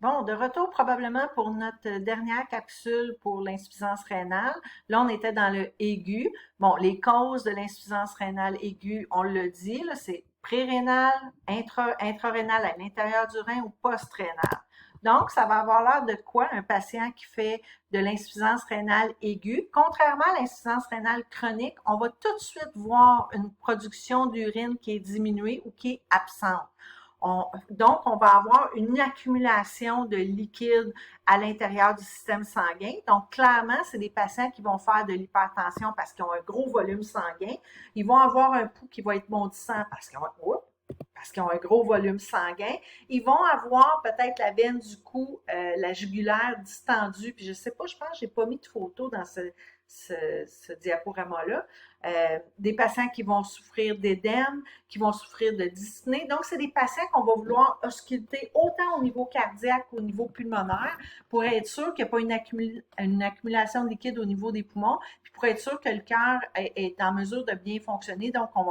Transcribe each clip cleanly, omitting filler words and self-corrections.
Bon, de retour probablement pour notre dernière capsule pour l'insuffisance rénale. Là, on était dans le aigu. Bon, les causes de l'insuffisance rénale aiguë, on le dit, là, c'est pré-rénal, intrarénal à l'intérieur du rein ou post-rénal. Donc, ça va avoir l'air de quoi un patient qui fait de l'insuffisance rénale aiguë. Contrairement à l'insuffisance rénale chronique, on va tout de suite voir une production d'urine qui est diminuée ou qui est absente. Donc, on va avoir une accumulation de liquide à l'intérieur du système sanguin. Donc, clairement, c'est des patients qui vont faire de l'hypertension parce qu'ils ont un gros volume sanguin. Ils vont avoir un pouls qui va être bondissant parce qu'ils ont un gros volume sanguin. Ils vont avoir peut-être la veine du cou, la jugulaire distendue. Puis je sais pas, je pense que j'ai pas mis de photo dans ce diaporama-là. Des patients qui vont souffrir d'édème, qui vont souffrir de dyspnée. Donc, c'est des patients qu'on va vouloir ausculter autant au niveau cardiaque qu'au niveau pulmonaire pour être sûr qu'il n'y a pas une accumulation de liquide au niveau des poumons, puis pour être sûr que le cœur est en mesure de bien fonctionner. Donc, on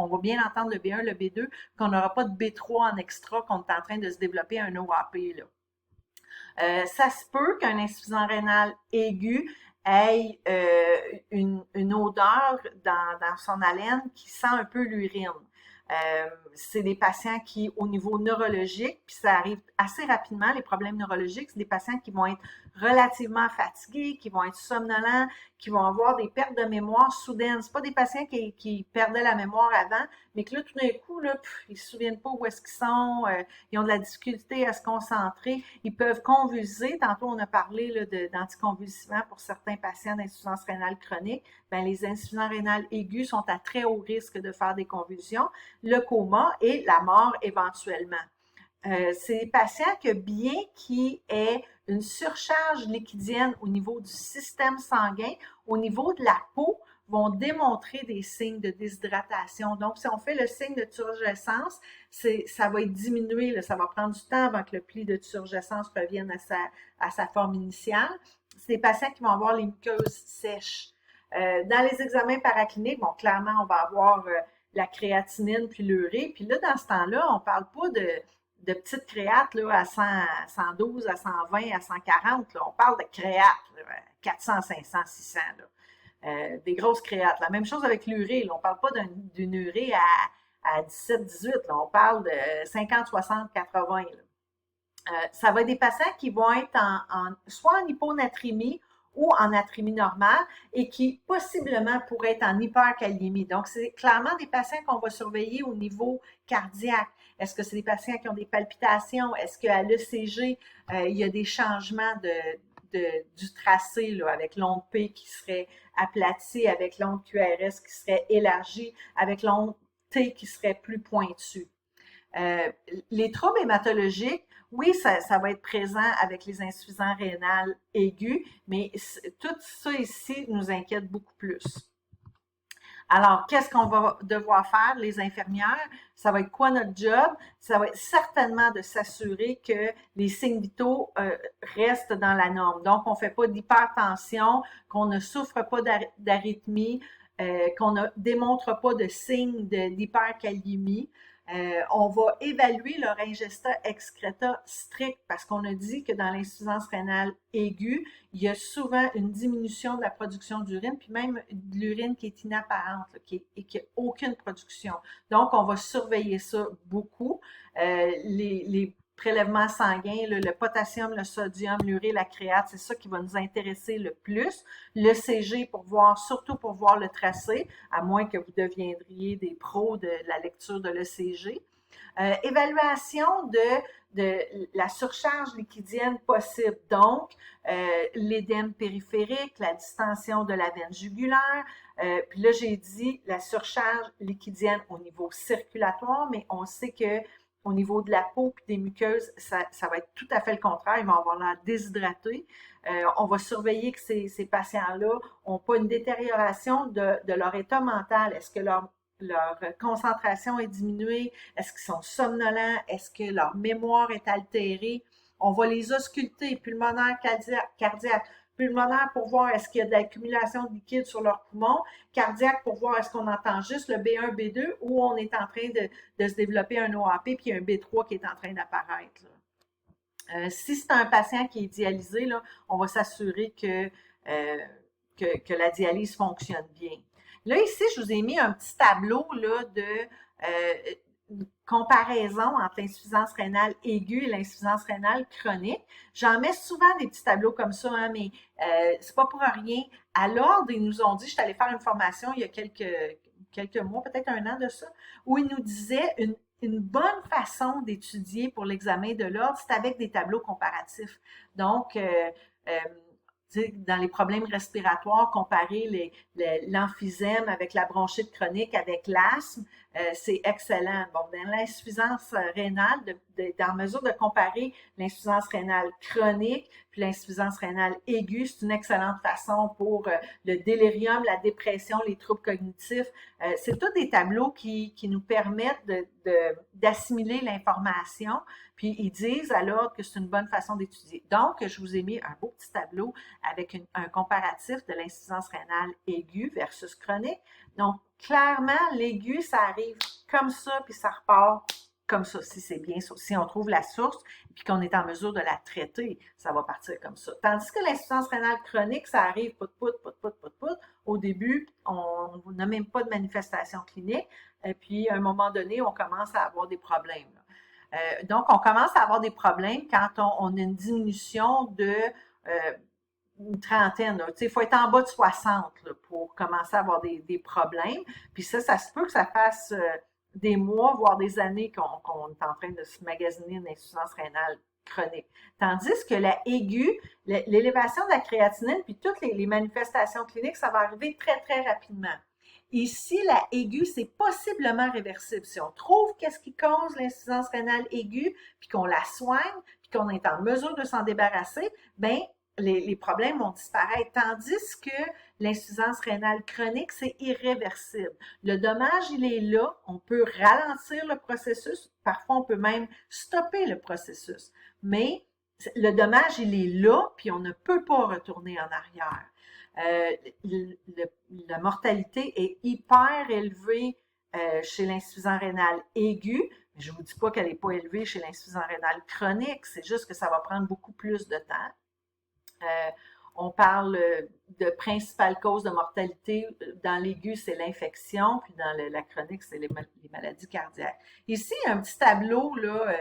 va bien entendre le B1, le B2, qu'on n'aura pas de B3 en extra, qu'on est en train de se développer un OAP, là. Ça se peut qu'un insuffisant rénal aigu ait une odeur dans son haleine qui sent un peu l'urine. C'est des patients qui, au niveau neurologique, puis ça arrive assez rapidement, les problèmes neurologiques, c'est des patients qui vont être relativement fatigués, qui vont être somnolents, qui vont avoir des pertes de mémoire soudaines. C'est pas des patients qui perdaient la mémoire avant, mais que là, tout d'un coup, là, ils se souviennent pas où est-ce qu'ils sont, ils ont de la difficulté à se concentrer, ils peuvent convulser. Tantôt, on a parlé là, d'anticonvulsivants pour certains patients d'insuffisance rénale chronique. Ben, les insuffisants rénales aigus sont à très haut risque de faire des convulsions, le coma et la mort éventuellement. C'est des patients que bien qu'il ait une surcharge liquidienne au niveau du système sanguin, au niveau de la peau, vont démontrer des signes de déshydratation. Donc, si on fait le signe de turgescence, ça va être diminué, là, ça va prendre du temps avant que le pli de turgescence revienne à sa forme initiale. C'est des patients qui vont avoir les muqueuses sèches. Dans les examens paracliniques, bon, clairement, on va avoir la créatinine puis l'urée. Puis là, dans ce temps-là, on parle pas de petites créates là, à 100, 112, à 120, à 140. Là. On parle de créates, là, 400, 500, 600. Là. Des grosses créates. La même chose avec l'urée. Là. On parle pas d'une urée à 17, 18. Là. On parle de 50, 60, 80. Là. Ça va être des patients qui vont être soit en hyponatrémie ou en natrémie normale et qui possiblement pourraient être en hyperkaliémie. Donc, c'est clairement des patients qu'on va surveiller au niveau cardiaque. Est-ce que c'est des patients qui ont des palpitations? Est-ce qu'à l'ECG, il y a des changements du tracé là, avec l'onde P qui serait aplatie, avec l'onde QRS qui serait élargie, avec l'onde T qui serait plus pointue? Les troubles hématologiques, oui, ça va être présent avec les insuffisants rénales aigus, mais tout ça ici nous inquiète beaucoup plus. Alors, qu'est-ce qu'on va devoir faire, les infirmières? Ça va être quoi notre job? Ça va être certainement de s'assurer que les signes vitaux restent dans la norme. Donc, on ne fait pas d'hypertension, qu'on ne souffre pas d'arythmie, qu'on ne démontre pas de signes d'hyperkaliémie. On va évaluer leur ingesta excreta strict parce qu'on a dit que dans l'insuffisance rénale aiguë, il y a souvent une diminution de la production d'urine, puis même de l'urine qui est inapparente et qui n'a aucune production. Donc, on va surveiller ça beaucoup. Les prélèvements sanguins, le potassium, le sodium, l'urée, la créate, c'est ça qui va nous intéresser le plus. Le CG surtout pour voir le tracé, à moins que vous deviendriez des pros de la lecture de l'ECG. Évaluation de la surcharge liquidienne possible, donc l'édème périphérique, la distension de la veine jugulaire, puis là j'ai dit la surcharge liquidienne au niveau circulatoire, mais on sait que au niveau de la peau et des muqueuses, ça va être tout à fait le contraire. Ils vont avoir l'air déshydratés. On va surveiller que ces patients-là n'ont pas une détérioration de leur état mental. Est-ce que leur concentration est diminuée? Est-ce qu'ils sont somnolents? Est-ce que leur mémoire est altérée? On va les ausculter, pulmonaire, cardiaque. Pulmonaire pour voir est-ce qu'il y a de l'accumulation de liquide sur leurs poumons, cardiaque pour voir est-ce qu'on entend juste le B1, B2 ou on est en train de se développer un OAP puis un B3 qui est en train d'apparaître. Si c'est un patient qui est dialysé, là, on va s'assurer euh, que la dialyse fonctionne bien. Là, ici, je vous ai mis un petit tableau là, de comparaison entre l'insuffisance rénale aiguë et l'insuffisance rénale chronique. J'en mets souvent des petits tableaux comme ça, hein, mais c'est pas pour rien. À l'ordre, ils nous ont dit, je suis allée faire une formation il y a quelques mois, peut-être un an de ça, où ils nous disaient une bonne façon d'étudier pour l'examen de l'ordre, c'est avec des tableaux comparatifs. Donc, euh, dans les problèmes respiratoires, comparer l'emphysème avec la bronchite chronique, avec l'asthme, c'est excellent. Bon, dans l'insuffisance rénale, d'être en mesure de comparer l'insuffisance rénale chronique puis l'insuffisance rénale aiguë, c'est une excellente façon pour le délirium, la dépression, les troubles cognitifs. C'est tous des tableaux qui nous permettent d'assimiler l'information, puis ils disent alors que c'est une bonne façon d'étudier. Donc, je vous ai mis un beau petit tableau avec un comparatif de l'insuffisance rénale aiguë versus chronique. Donc, clairement, l'aigu, ça arrive comme ça, puis ça repart comme ça, si c'est bien ça. Si on trouve la source, puis qu'on est en mesure de la traiter, ça va partir comme ça. Tandis que l'insuffisance rénale chronique, ça arrive pout. Au début, on n'a même pas de manifestation clinique, et puis à un moment donné, on commence à avoir des problèmes. Donc, on commence à avoir des problèmes quand on a une diminution de une trentaine. Il faut être en bas de 60 là, pour commencer à avoir des problèmes. Puis ça se peut que ça fasse des mois, voire des années qu'on est en train de se magasiner une insuffisance rénale chronique. Tandis que la aiguë, l'élévation de la créatinine, puis toutes les manifestations cliniques, ça va arriver très, très rapidement. Ici, la aiguë, c'est possiblement réversible. Si on trouve qu'est-ce qui cause l'insuffisance rénale aiguë, puis qu'on la soigne, puis qu'on est en mesure de s'en débarrasser, ben les problèmes vont disparaître. Tandis que l'insuffisance rénale chronique, c'est irréversible. Le dommage, il est là. On peut ralentir le processus. Parfois, on peut même stopper le processus. Mais le dommage, il est là, puis on ne peut pas retourner en arrière. La mortalité est hyper élevée chez l'insuffisant rénal aigu. Mais je ne vous dis pas qu'elle n'est pas élevée chez l'insuffisant rénal chronique. C'est juste que ça va prendre beaucoup plus de temps. On parle de principale cause de mortalité. Dans l'aigu, c'est l'infection, puis dans la chronique, c'est les maladies cardiaques. Ici, il y a un petit tableau là,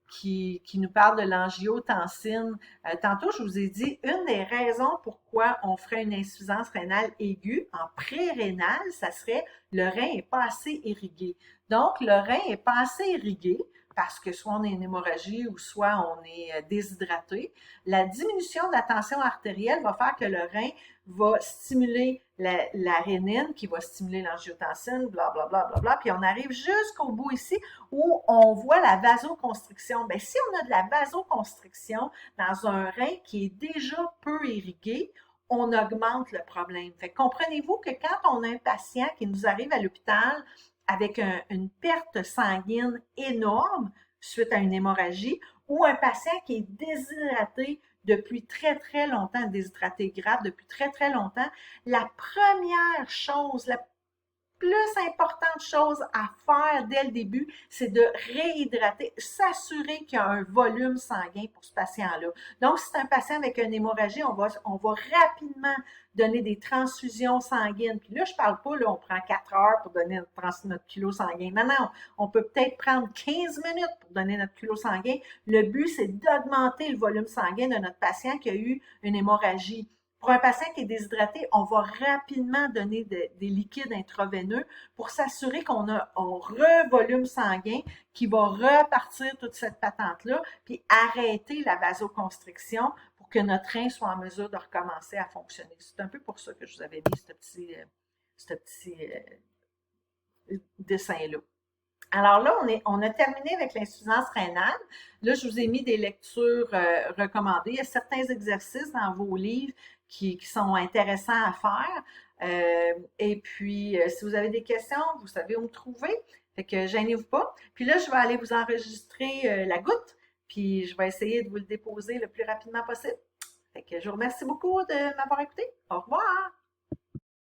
qui nous parle de l'angiotensine. Tantôt, je vous ai dit, une des raisons pourquoi on ferait une insuffisance rénale aiguë en pré-rénale, ça serait le rein n'est pas assez irrigué. Donc, le rein n'est pas assez irrigué parce que soit on est une hémorragie ou soit on est déshydraté. La diminution de la tension artérielle va faire que le rein va stimuler la rénine, qui va stimuler l'angiotensine, blablabla, puis on arrive jusqu'au bout ici où on voit la vasoconstriction. Bien, si on a de la vasoconstriction dans un rein qui est déjà peu irrigué, on augmente le problème. Fait que comprenez-vous que quand on a un patient qui nous arrive à l'hôpital avec une perte sanguine énorme suite à une hémorragie, ou un patient qui est déshydraté depuis très, très longtemps, déshydraté grave depuis très, très longtemps, la première chose, la plus importante chose à faire dès le début, c'est de réhydrater, s'assurer qu'il y a un volume sanguin pour ce patient-là. Donc, si c'est un patient avec une hémorragie, on va rapidement donner des transfusions sanguines. Puis là, je parle pas, là, on prend 4 heures pour donner notre kilo sanguin. Non, on peut peut-être prendre 15 minutes pour donner notre kilo sanguin. Le but, c'est d'augmenter le volume sanguin de notre patient qui a eu une hémorragie. Pour un patient qui est déshydraté, on va rapidement donner des liquides intraveineux pour s'assurer qu'on a un revolume sanguin qui va repartir toute cette patente-là, puis arrêter la vasoconstriction pour que notre rein soit en mesure de recommencer à fonctionner. C'est un peu pour ça que je vous avais mis ce petit dessin-là. Alors là, on a terminé avec l'insuffisance rénale. Là, je vous ai mis des lectures recommandées. Il y a certains exercices dans vos livres qui sont intéressants à faire. Et puis, si vous avez des questions, vous savez où me trouver. Fait que gênez-vous pas. Puis là, je vais aller vous enregistrer la goutte. Puis, je vais essayer de vous le déposer le plus rapidement possible. Fait que je vous remercie beaucoup de m'avoir écouté. Au revoir!